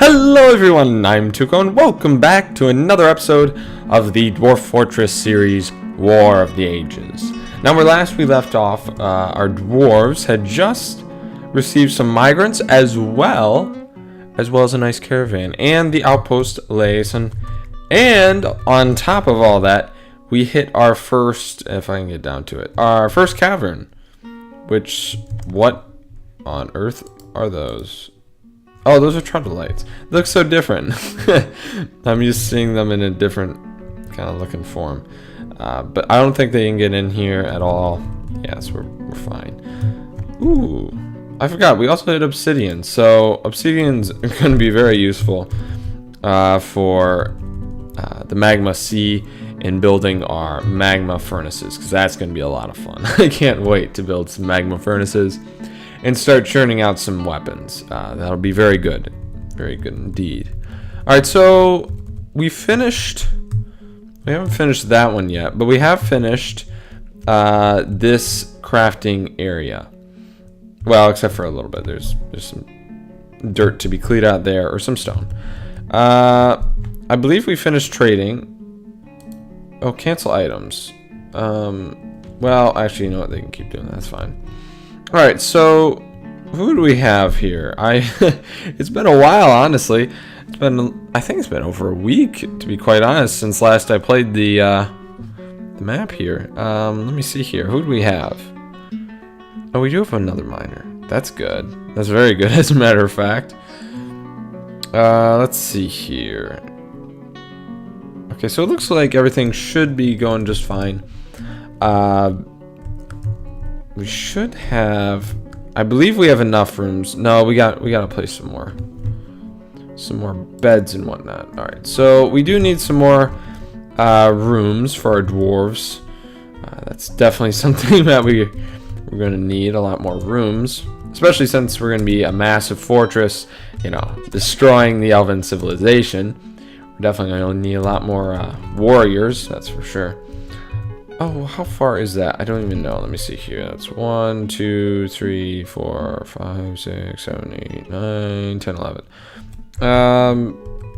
Hello everyone, I'm Tuco and welcome back to another episode of the Dwarf Fortress series, War of the Ages. Now where last we left off, our dwarves had just received some migrants as well as a nice caravan and the outpost liaison. And on top of all that, we hit our first, if I can get down to it, our first cavern. Which, what on earth are those? Oh, those are troglodytes. They look so different. I'm used to seeing them in a different kind of looking form. But I don't think they can get in here at all. Yes, we're fine. Ooh, I forgot. We also hit obsidian. So obsidians are going to be very useful for the magma sea in building our magma furnaces, because that's going to be a lot of fun. I can't wait to build some magma furnaces and start churning out some weapons. That'll be very good. Very good indeed. Alright, so we finished... We haven't finished that one yet, but we have finished this crafting area. Well, except for a little bit. There's some dirt to be cleaned out there, or some stone. I believe we finished trading. Oh, cancel items. Well, actually, you know what? They can keep doing that. That's fine. Alright, so who do we have here? It's been a while, honestly. I think it's been over a week, to be quite honest, since last I played the map here. Let me see here. Who do we have? Oh, we do have another miner. That's good. That's very good, as a matter of fact. Let's see here. Okay, so it looks like everything should be going just fine. We should have... I believe we have enough rooms. No, we gotta place some more beds and whatnot. Alright, so we do need some more rooms for our dwarves. That's definitely something that we're gonna need, a lot more rooms. Especially since we're gonna be a massive fortress, you know, destroying the elven civilization. We're definitely gonna need a lot more warriors, that's for sure. Oh, how far is that? I don't even know. Let me see here. That's 1, 2, 3, 4, 5, 6, 7, 8, 9, 10, 11.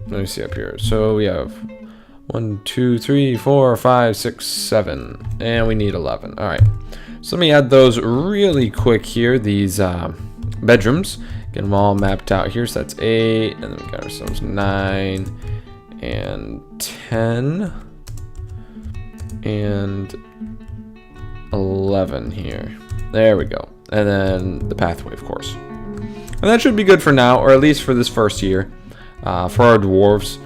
Let me see up here. So we have 1, 2, 3, 4, 5, 6, 7. And we need 11. Alright. So let me add those really quick here. These bedrooms. Get them all mapped out here. So that's 8. And then we got ourselves 9 and 10. And 11 here. There we go. And then the pathway, of course. And that should be good for now, or at least for this first year. For our dwarves.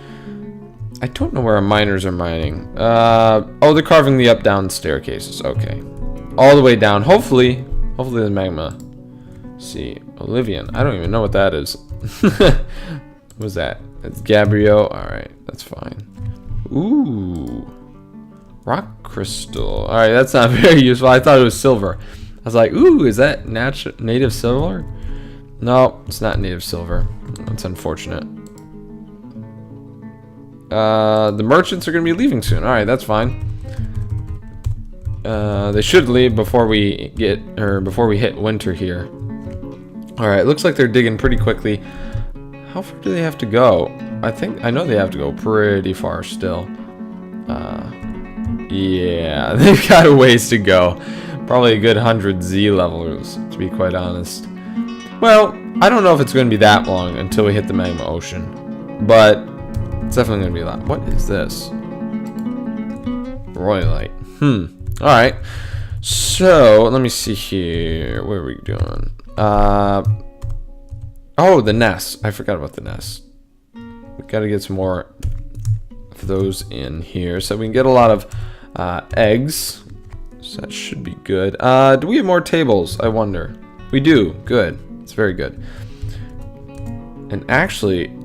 I don't know where our miners are mining. Oh, they're carving the up-down staircases. Okay. All the way down. Hopefully the magma. See, Olivian. I don't even know what that is. What was that? It's Gabriel. Alright, that's fine. Ooh. Rock crystal. Alright, that's not very useful. I thought it was silver. I was like, ooh, is that native silver? No, it's not native silver. That's unfortunate. The merchants are going to be leaving soon. Alright, that's fine. They should leave before we hit winter here. Alright, looks like they're digging pretty quickly. How far do they have to go? I know they have to go pretty far still. Yeah, they've got a ways to go. Probably a good 100 Z levels, to be quite honest. Well, I don't know if it's going to be that long until we hit the magma ocean. But it's definitely going to be a lot. What is this? Royalite. Alright. So, let me see here. What are we doing? Oh, the nest. I forgot about the nest. We've got to get some more of those in here so we can get a lot of eggs. So that should be good. Do we have more tables? I wonder. We do. Good. It's very good. And actually,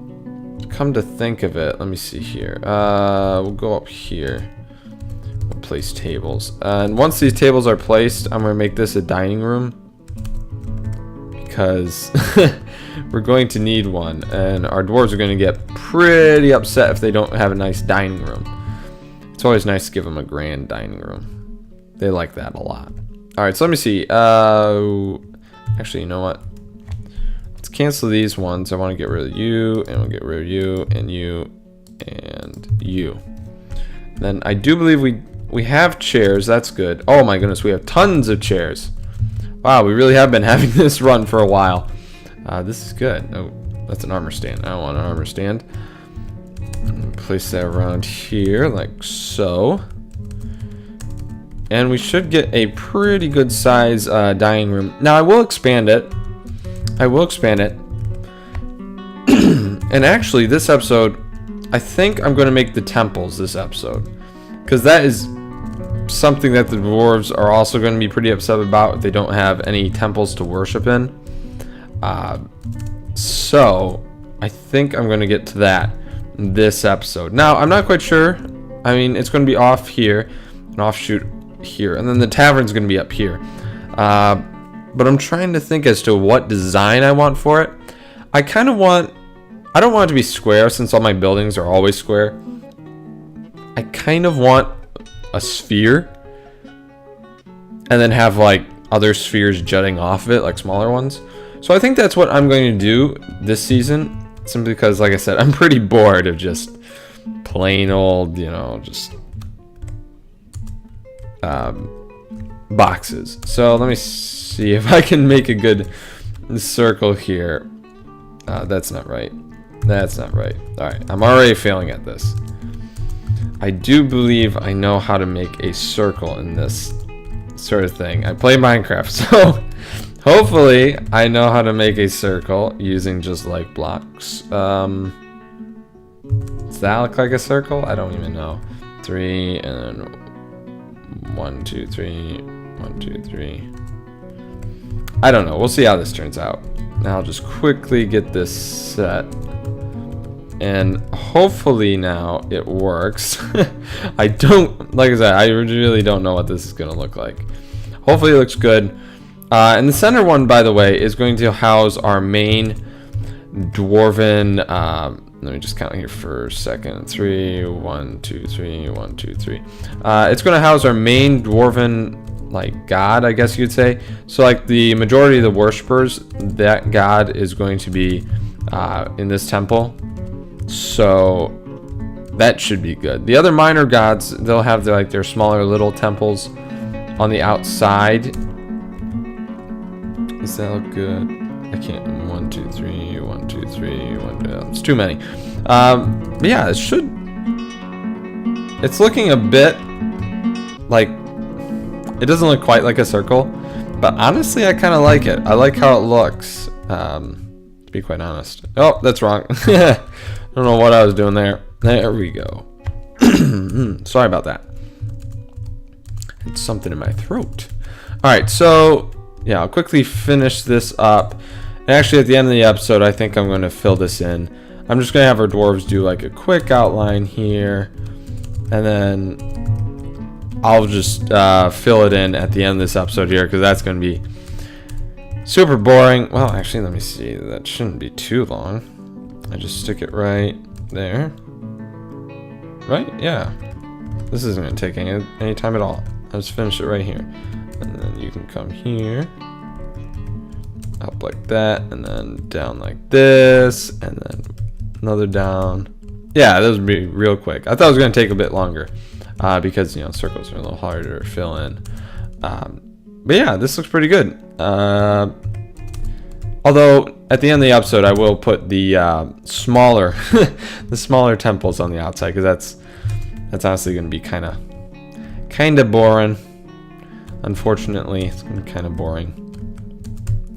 come to think of it, let me see here. We'll go up here. We'll place tables. And once these tables are placed, I'm going to make this a dining room. Because we're going to need one. And our dwarves are going to get pretty upset if they don't have a nice dining room. It's always nice to give them a grand dining room. They like that a lot. Alright, so let me see. Actually, you know what? Let's cancel these ones. I want to get rid of you, and we'll get rid of you, and you, and you. Then I do believe we have chairs. That's good. Oh my goodness, we have tons of chairs. Wow, we really have been having this run for a while. This is good. Oh, that's an armor stand. I don't want an armor stand. Place that around here, like so. And we should get a pretty good size dining room. Now, I will expand it. And actually, this episode, I think I'm going to make the temples this episode. Because that is something that the dwarves are also going to be pretty upset about if they don't have any temples to worship in. So, I think I'm going to get to that this episode. Now, I'm not quite sure. I mean, it's going to be off here, an offshoot here, and then the tavern's going to be up here. But I'm trying to think as to what design I want for it. I don't want it to be square since all my buildings are always square. I kind of want a sphere and then have like other spheres jutting off of it, like smaller ones. So I think that's what I'm going to do this season, simply because, like I said, I'm pretty bored of just plain old, just boxes. So let me see if I can make a good circle here. That's not right. That's not right. Alright, I'm already failing at this. I do believe I know how to make a circle in this sort of thing. I play Minecraft, so hopefully I know how to make a circle using just like blocks. Does that look like a circle? I don't even know. 3 and then 1, 2, 3, 1, 2, 3. I don't know. We'll see how this turns out. Now I'll just quickly get this set. And hopefully now it works. I don't, like I said, I really don't know what this is going to look like. Hopefully it looks good. And the center one, by the way, is going to house our main dwarven, let me just count here for a second. 3, 1, 2, 3, 1, 2, 3. It's going to house our main dwarven, like, god, I guess you'd say. So, like, the majority of the worshippers, that god is going to be in this temple. So that should be good. The other minor gods, they'll have their smaller little temples on the outside. Does that look good? I can't. 1, 2, 3, 1, 2, 3, 1, 2. It's too many. But yeah, it should. It's looking a bit like it doesn't look quite like a circle, but honestly, I kind of like it. I like how it looks. To be quite honest. Oh, that's wrong. I don't know what I was doing there. There we go. Sorry about that. It's something in my throat. Alright, so yeah, I'll quickly finish this up. And actually at the end of the episode, I think I'm going to fill this in. I'm just going to have our dwarves do like a quick outline here. And then I'll just fill it in at the end of this episode here, because that's going to be super boring. Well, actually, let me see. That shouldn't be too long. I just stick it right there. Right? Yeah. This isn't going to take any time at all. I'll just finish it right here. And then you can come here. Up like that. And then down like this. And then another down. Yeah, this would be real quick. I thought it was going to take a bit longer. Because, circles are a little harder to fill in. But yeah, this looks pretty good. Although at the end of the episode, I will put the smaller, the smaller temples on the outside, because that's honestly going to be kind of boring. Unfortunately, it's going to be kind of boring.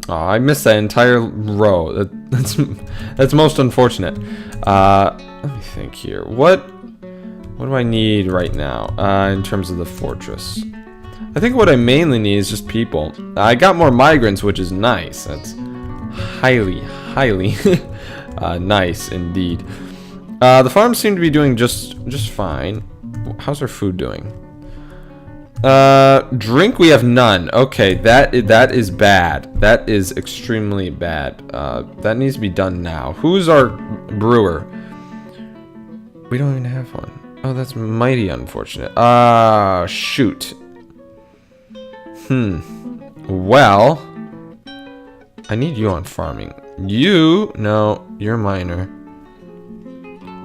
Oh, I missed that entire row. That's most unfortunate. Let me think here. What do I need right now in terms of the fortress? I think what I mainly need is just people. I got more migrants, which is nice. That's highly nice indeed. The farms seem to be doing just fine. How's our food doing? Drink, we have none. Okay, that is bad. That is extremely bad. That needs to be done now. Who's our brewer? We don't even have one. Oh, that's mighty unfortunate. Shoot. Well, I need you on farming. You, no, you're miner.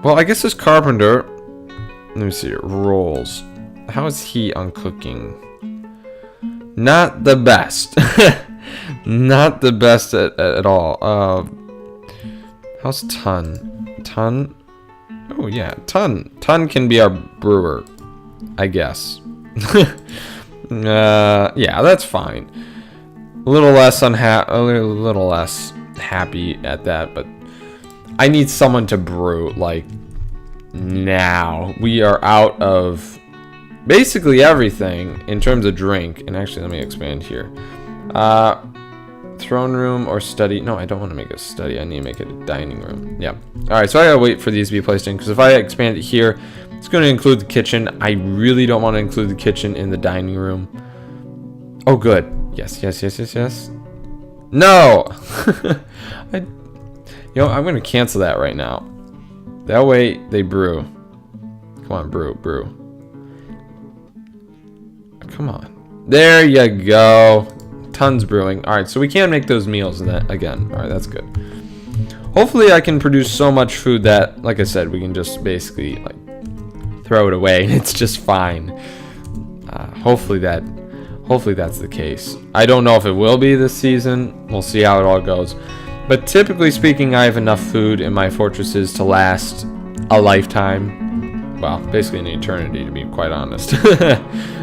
Well, I guess this carpenter, let me see, rolls. How is he on cooking? Not the best. Not the best at all. How's Ton? Ton? Oh yeah, Ton. Ton can be our brewer, I guess. Yeah, that's fine. A little less happy at that, but I need someone to brew like now. We are out of basically everything in terms of drink. And actually, let me expand here. Throne room or study? No, I don't want to make a study. I need to make it a dining room. Yeah. All right, so I gotta wait for these to be placed in, because if I expand it here, it's going to include the kitchen. I really don't want to include the kitchen in the dining room. Oh, good. Yes, yes, yes, yes, yes. No! I'm going to cancel that right now. That way, they brew. Come on, brew, brew. Come on. There you go. Tons brewing. Alright, so we can make those meals again. Alright, that's good. Hopefully, I can produce so much food that, like I said, we can just basically, like, throw it away and it's just fine. Hopefully that's the case. I don't know if it will be this season. We'll see how it all goes. But typically speaking, I have enough food in my fortresses to last a lifetime. Well, basically an eternity, to be quite honest.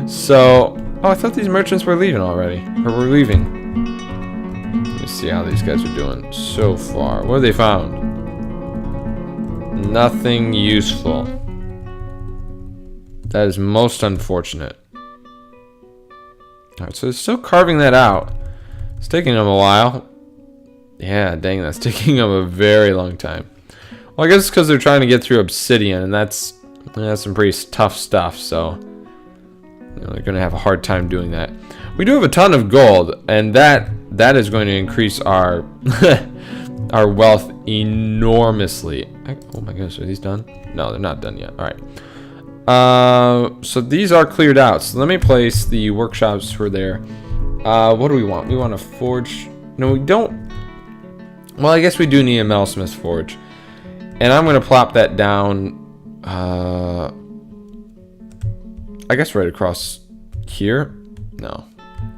So, oh, I thought these merchants were leaving already. Or were leaving. Let me see how these guys are doing so far. What have they found? Nothing useful. That is most unfortunate. Alright, so they're still carving that out. It's taking them a while. Yeah, dang, that's taking them a very long time. Well, I guess it's because they're trying to get through obsidian, and that's some pretty tough stuff, so they're going to have a hard time doing that. We do have a ton of gold, and that is going to increase our our wealth enormously. Oh my gosh, are these done? No, they're not done yet. Alright. So these are cleared out. So let me place the workshops for there. What do we want? We want a forge. No, we don't. Well, I guess we do need a metalsmith's forge. And I'm going to plop that down, I guess right across here. No.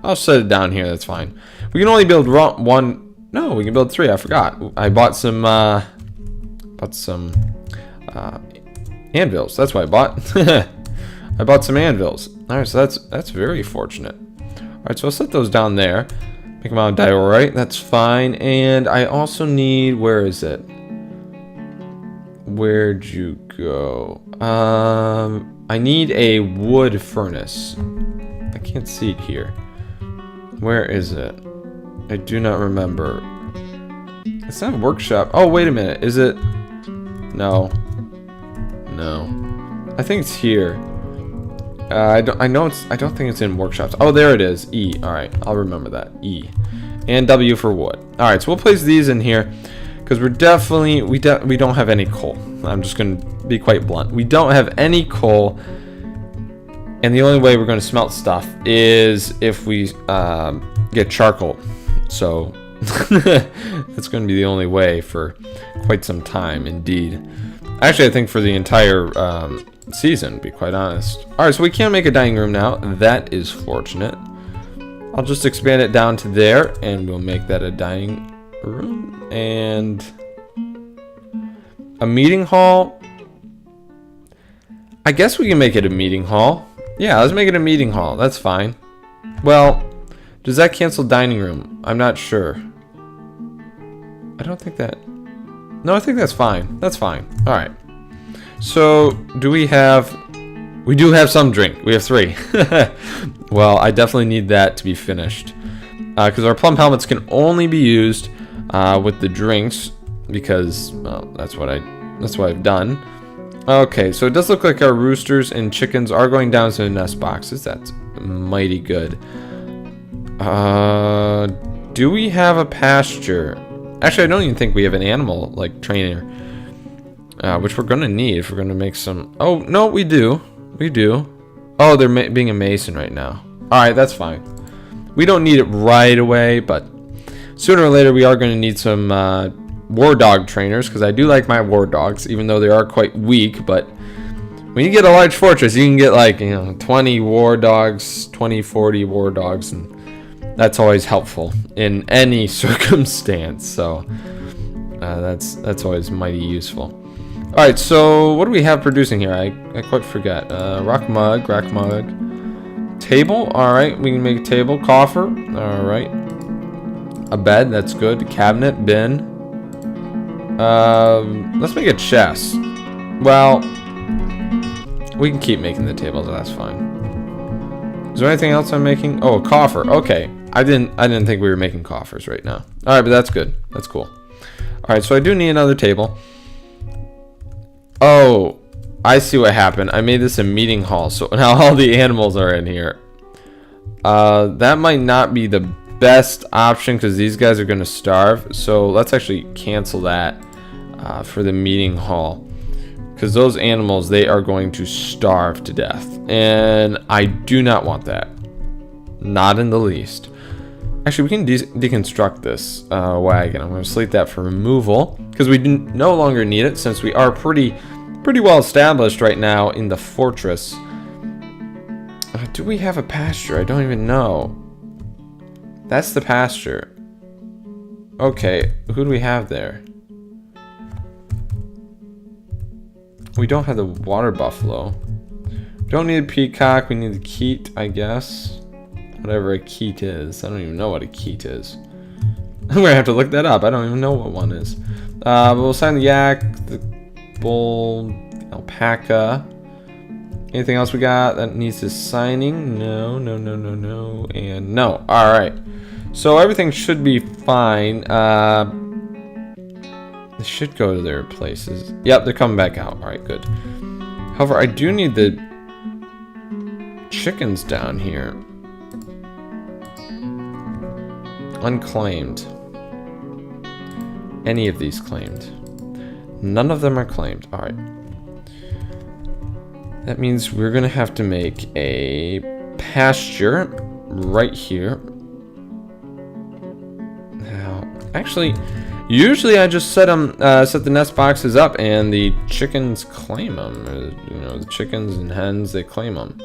I'll set it down here. That's fine. We can only build one. No, we can build 3. I forgot. I bought some anvils. That's what I bought. I bought some anvils. Alright, so that's very fortunate. Alright, so I'll set those down there. Make them out of diorite. That's fine. And I also need... Where is it? Where'd you go? I need a wood furnace. I can't see it here. Where is it? I do not remember. It's not a workshop. Oh, wait a minute. Is it? No. No. I think it's here. I don't think it's in workshops. Oh, there it is. E. All right, I'll remember that. E. And W for wood. All right, so we'll place these in here because we're definitely we don't have any coal. I'm just going to be quite blunt. We don't have any coal, and the only way we're going to smelt stuff is if we get charcoal. So that's going to be the only way for quite some time, indeed. Actually, I think for the entire season, to be quite honest. Alright, so we can make a dining room now. That is fortunate. I'll just expand it down to there, and we'll make that a dining room. And a meeting hall. I guess we can make it a meeting hall. Yeah, let's make it a meeting hall. That's fine. Well, does that cancel dining room? I'm not sure. I don't think that... No, I think that's fine. That's fine. Alright. So, do we have... We do have some drink. We have 3. Well, I definitely need that to be finished. Because our plum helmets can only be used with the drinks. Because, well, that's what I've done. Okay, so it does look like our roosters and chickens are going down to the nest boxes. That's mighty good. Do we have a pasture? Actually, I don't even think we have an animal, like, trainer. Which we're going to need if we're going to make some... Oh, no, we do. We do. Oh, they're being a mason right now. Alright, that's fine. We don't need it right away, but... sooner or later we are going to need some war dog trainers, because I do like my war dogs, even though they are quite weak. But when you get a large fortress, you can get like, you know, 20 war dogs, 20, 40 war dogs, and that's always helpful in any circumstance. So that's always mighty useful. All right, so what do we have producing here? I quite forget. Rock mug, table. All right, we can make a table. Coffer. All right. A bed. That's good. Cabinet, bin. Let's make a chest. Well, we can keep making the tables. That's fine. Is there anything else I'm making? Oh, a coffer. Okay. I didn't think we were making coffers right now. All right, but that's good. That's cool. All right, so I do need another table. Oh, I see what happened. I made this a meeting hall, so now all the animals are in here. That might not be the best option because these guys are going to starve. So let's actually cancel that for the meeting hall, because those animals, they are going to starve to death, and I do not want that. Not in the least. Actually, we can deconstruct this wagon. I'm going to slate that for removal because we no longer need it, since we are pretty well established right now in the fortress. Do we have a pasture? I don't even know. That's the pasture. Okay, who do we have there? We don't have the water buffalo. We don't need a peacock. We need the keet, I guess. Whatever a keet is. I don't even know what a keet is. I'm going to have to look that up. I don't even know what one is. But we'll sign the yak, the bull, the alpaca. Anything else we got that needs this signing? No, and no. All right. So everything should be fine. They should go to their places. Yep, they're coming back out. All right, good. However, I do need the chickens down here. Unclaimed. Any of these claimed? None of them are claimed. All right. That means we're going to have to make a pasture right here. Now, actually, usually I just set the nest boxes up and the chickens claim them. You know, the chickens and hens, they claim them.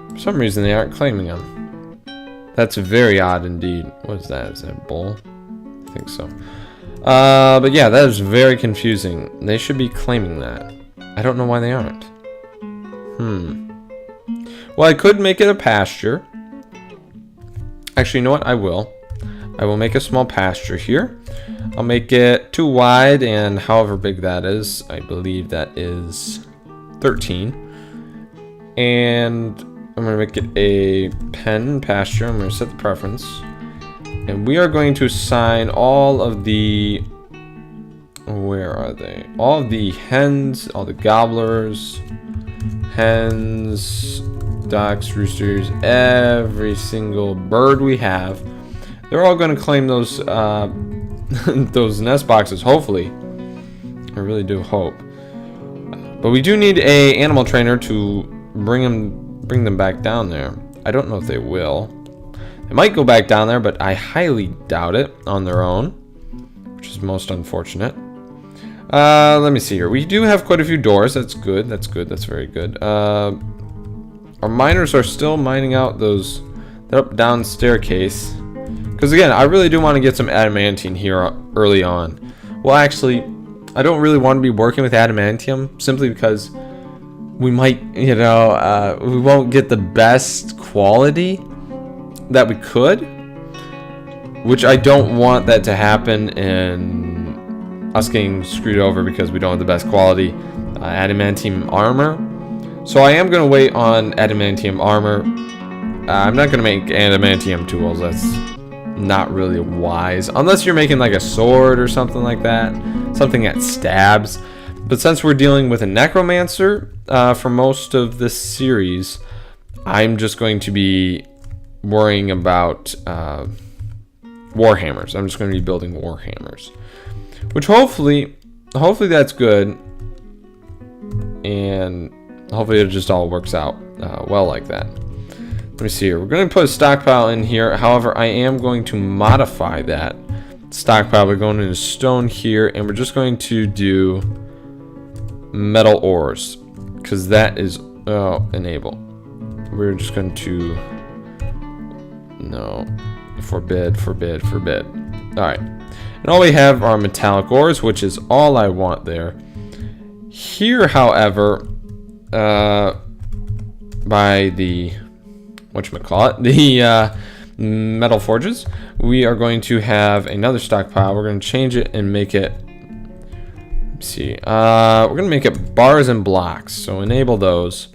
For some reason, they aren't claiming them. That's very odd indeed. What is that? Is that a bull? I think so. But yeah, that is very confusing. They should be claiming that. I don't know why they aren't. Well, I could make it a pasture. Actually, you know what? I will make a small pasture here. I'll make it 2 wide, and however big that is, I believe that is 13. And I'm going to make it a pen pasture. I'm going to set the preference. And we are going to assign all of the... Where are they? All of the hens, all the gobblers, hens, ducks, roosters, every single bird we have. They're all going to claim those those nest boxes, hopefully. I really do hope. But we do need a animal trainer to bring them back down there. I don't know if they will. They might go back down there, but I highly doubt it on their own, which is most unfortunate. Let me see here. We do have quite a few doors. That's good. That's very good. Our miners are still mining out those up-down staircase. Because again, I really do want to get some adamantium here early on. Well, actually, I don't really want to be working with adamantium simply because we might, we won't get the best quality that we could, which I don't want that to happen and us getting screwed over because we don't have the best quality adamantium armor. So I am going to wait on adamantium armor. I'm not going to make adamantium tools. That's not really wise, unless you're making like a sword or something like that, something that stabs. But since we're dealing with a necromancer for most of this series, I'm just going to be worrying about warhammers. I'm just going to be building warhammers, which hopefully that's good, and hopefully it just all works out well like that. Let me see here. We're going to put a stockpile in here. However, I am going to modify that stockpile. We're going into stone here, and we're just going to do metal ores, because that is enable. We're just going to no, forbid. All right, and all we have are metallic ores, which is all I want there. Here, however, by the whatchamacallit, the metal forges, we are going to have another stockpile. We're going to change it and make it, let's see, we're going to make it bars and blocks, so enable those.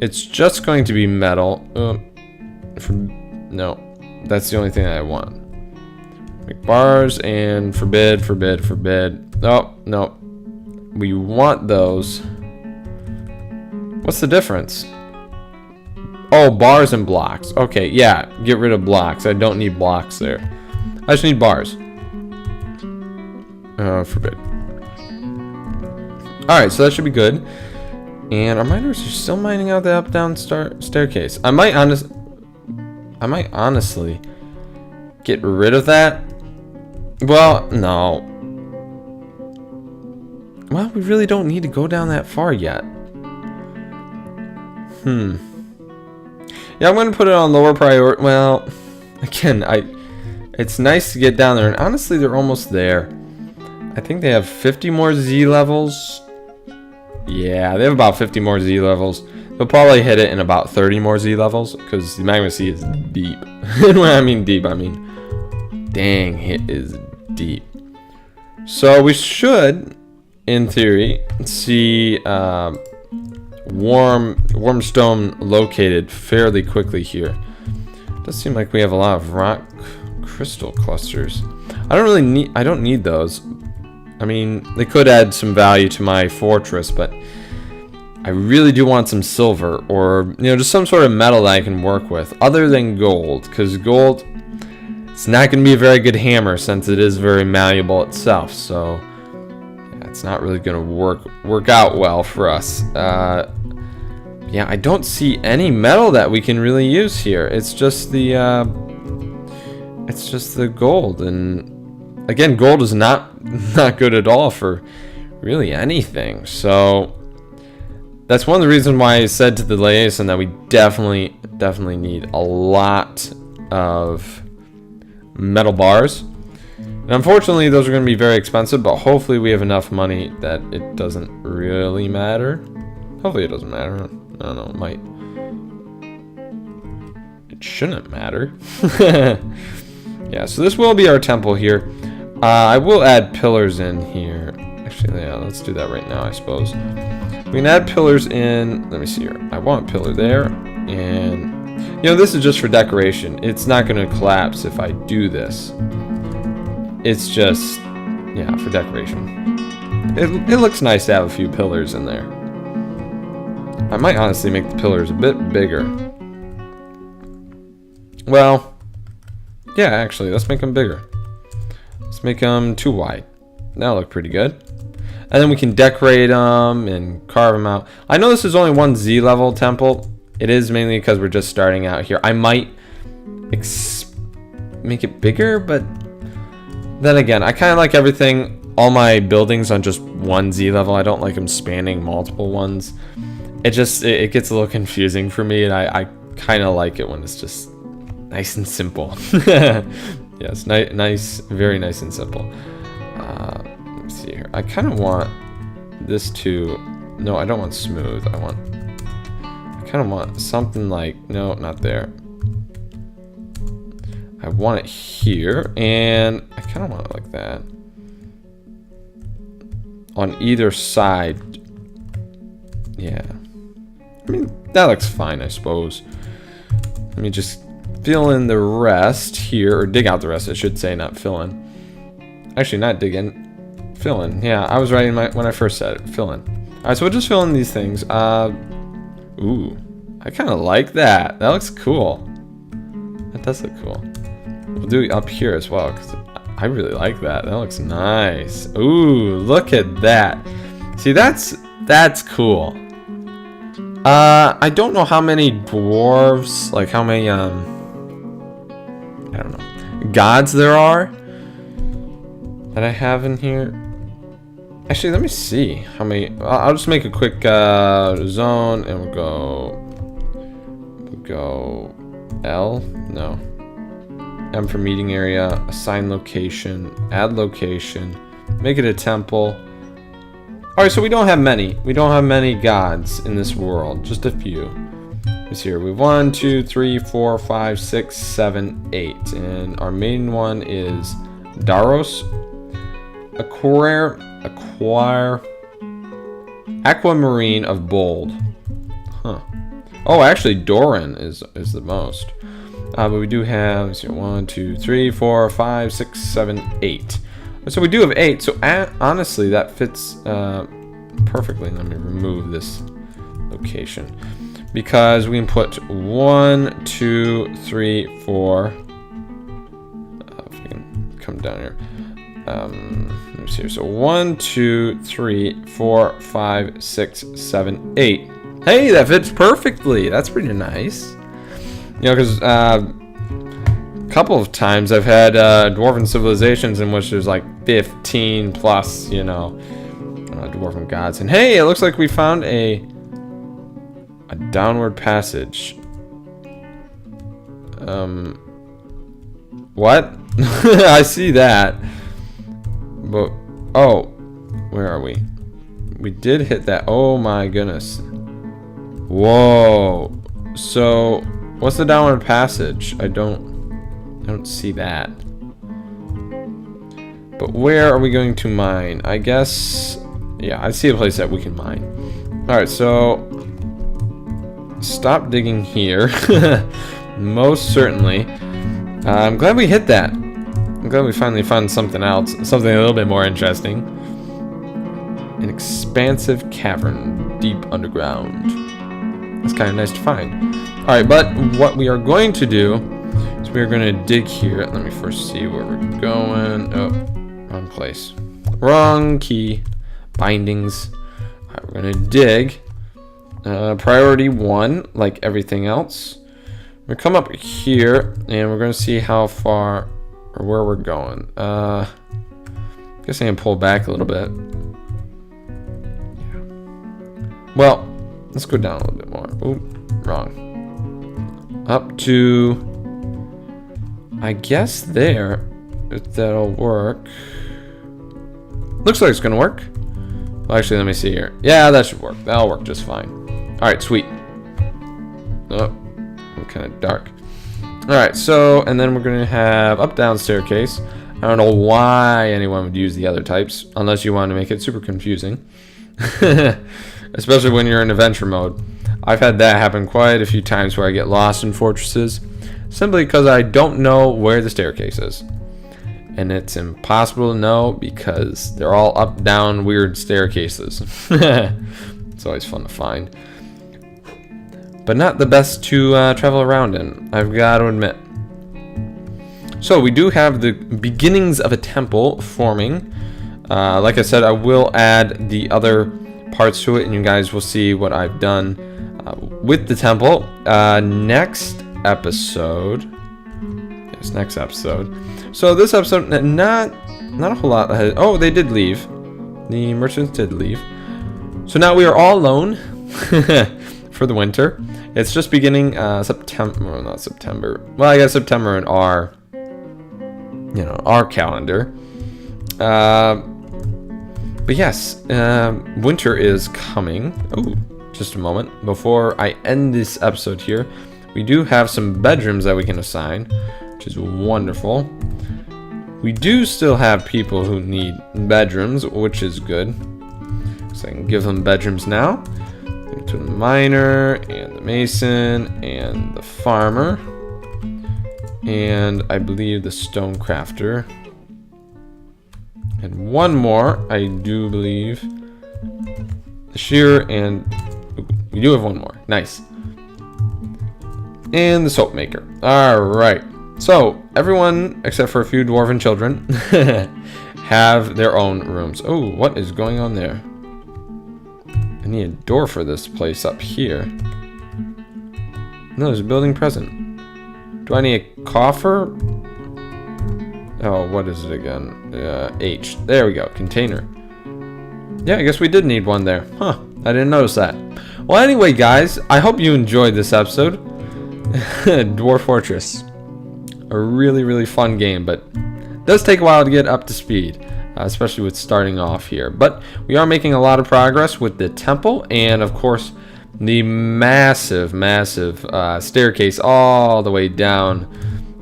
It's just going to be metal. No, that's the only thing that I want. Make bars and forbid. Oh, no, we want those. What's the difference? Oh, bars and blocks. Okay, yeah, get rid of blocks. I don't need blocks there. I just need bars. Forbid. Alright, so that should be good. And our miners are still mining out the up-down staircase. I might honestly get rid of that. Well, no. Well, we really don't need to go down that far yet. Yeah, I'm going to put it on lower priority. Well, again, it's nice to get down there. And honestly, they're almost there. I think they have 50 more Z levels. Yeah, they have about 50 more Z levels. They'll probably hit it in about 30 more Z levels, because the magma sea is deep. When I mean deep, I mean dang, it is deep. So we should, in theory, see warm stone located fairly quickly here. Does seem like we have a lot of rock crystal clusters. I don't need those. I mean, they could add some value to my fortress, but I really do want some silver, or just some sort of metal that I can work with other than gold, because gold, it's not going to be a very good hammer since it is very malleable itself. So it's not really going to work out well for us. Yeah, I don't see any metal that we can really use here. It's just the gold, and again, gold is not good at all for really anything. So that's one of the reasons why I said to the liaison that we definitely need a lot of metal bars. And unfortunately, those are going to be very expensive, but hopefully we have enough money that it doesn't really matter. Hopefully it doesn't matter. I don't know, it might. It shouldn't matter. Yeah, so this will be our temple here. I will add pillars in here. Actually, yeah, let's do that right now, I suppose. We can add pillars in. Let me see here. I want a pillar there. And, this is just for decoration. It's not going to collapse if I do this. It's just, yeah, for decoration. It looks nice to have a few pillars in there. I might honestly make the pillars a bit bigger. Well, yeah, actually, let's make them bigger. Let's make them too wide. That'll look pretty good. And then we can decorate them and carve them out. I know this is only one Z level temple. It is mainly because we're just starting out here. I might make it bigger, but then again, I kind of like everything, all my buildings on just one Z level. I don't like them spanning multiple ones. It gets a little confusing for me, and I kind of like it when it's just nice and simple. Yes, nice, very nice and simple. Let me see here. I kind of want this to, no, I don't want smooth. I kind of want something like, no, not there. I want it here, and I kind of want it like that. On either side. Yeah. I mean, that looks fine, I suppose. Let me just fill in the rest here, or dig out the rest, I should say, not fill in. Actually, not dig in, fill in. Yeah, I was right when I first said it, fill in. All right, so we'll just fill in these things. Ooh, I kind of like that. That looks cool. That does look cool. We'll do it up here as well, because I really like that. That looks nice. Ooh, look at that. See, that's cool. I don't know how many dwarves, like how many, I don't know, gods there are. that I have in here. Actually, let me see how many. I'll just make a quick zone, and we'll go L. No. M for meeting area. Assign location. Add location. Make it a temple. All right, so we don't have many. We don't have many gods in this world. Just a few. Let's see here. We have 1, 2, 3, 4, 5, 6, 7, 8, and our main one is Daros. Aquamarine of Bold. Huh. Oh, actually, Doran is the most. But we do have, let's see, 1, 2, 3, 4, 5, 6, 7, 8. So we do have 8. So honestly, that fits perfectly. Let me remove this location because we can put 1, 2, 3, 4. If we can come down here. Let me see here. So 1, 2, 3, 4, 5, 6, 7, 8. Hey, that fits perfectly. That's pretty nice. You know, because a couple of times I've had dwarven civilizations in which there's like 15 plus, you know, dwarven gods. And hey, it looks like we found a downward passage. What? I see that. But, oh, where are we? We did hit that. Oh my goodness. Whoa. So, what's the downward passage? I don't see that. But where are we going to mine? I guess, yeah, I see a place that we can mine. All right, so stop digging here. Most certainly. I'm glad we hit that. I'm glad we finally found something else, something a little bit more interesting. An expansive cavern deep underground. That's kind of nice to find. All right, but what we are going to do is we are going to dig here. Let me first see where we're going. Oh, wrong place. Wrong key. Bindings. All right, we're going to dig. Priority 1, like everything else. We're going to come up here, and we're going to see how far or where we're going. I guess I can pull back a little bit. Yeah. Well, let's go down a little bit more. Ooh, wrong. Up to, I guess there, if that'll work. Looks like it's gonna work. Well, actually, let me see here. Yeah, that should work. That'll work just fine. All right, sweet. Oh, I'm kind of dark. All right, so, and then we're gonna have up-down staircase. I don't know why anyone would use the other types, unless you want to make it super confusing. Especially when you're in adventure mode. I've had that happen quite a few times where I get lost in fortresses, simply because I don't know where the staircase is. And it's impossible to know because they're all up, down, weird staircases. It's always fun to find. But not the best to travel around in, I've got to admit. So we do have the beginnings of a temple forming. Like I said, I will add the other parts to it, and you guys will see what I've done with the temple. Next episode. Yes, next episode. So this episode, not a whole lot ahead. Oh, they did leave. The merchants did leave. So now we are all alone for the winter. It's just beginning September. Well, not September. Well, I guess September in our calendar. But yes, winter is coming. Oh, just a moment. Before I end this episode here, we do have some bedrooms that we can assign, which is wonderful. We do still have people who need bedrooms, which is good. So I can give them bedrooms now. To the miner, and the mason, and the farmer, and I believe the stone crafter. And one more, I do believe. The shearer, and we do have one more. Nice. And the soap maker. Alright. So, everyone, except for a few dwarven children, have their own rooms. Oh, what is going on there? I need a door for this place up here. No, there's a building present. Do I need a coffer? Oh, what is it again? H. There we go. Container. Yeah, I guess we did need one there. Huh. I didn't notice that. Well, anyway, guys, I hope you enjoyed this episode. Dwarf Fortress. A really, really fun game, but it does take a while to get up to speed, especially with starting off here. But we are making a lot of progress with the temple and, of course, the massive, massive staircase all the way down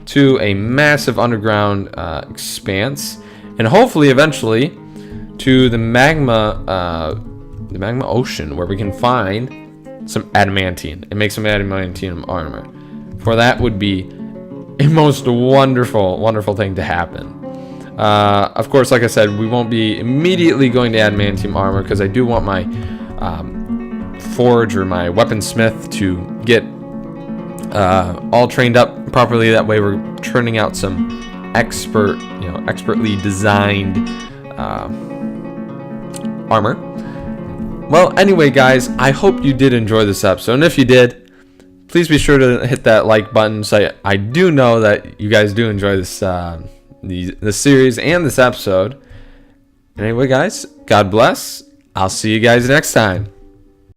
to a massive underground expanse, and hopefully eventually to the magma ocean, where we can find some adamantium and make some adamantium armor. For that would be a most wonderful, wonderful thing to happen. Of course, like I said, we won't be immediately going to adamantium armor because I do want my forge or my weaponsmith to get all trained up properly. That way we're turning out some expertly designed armor. Well, anyway, guys, I hope you did enjoy this episode, and if you did, please be sure to hit that like button. So I do know that you guys do enjoy this this series and this episode. Anyway, guys, God bless. I'll see you guys next time.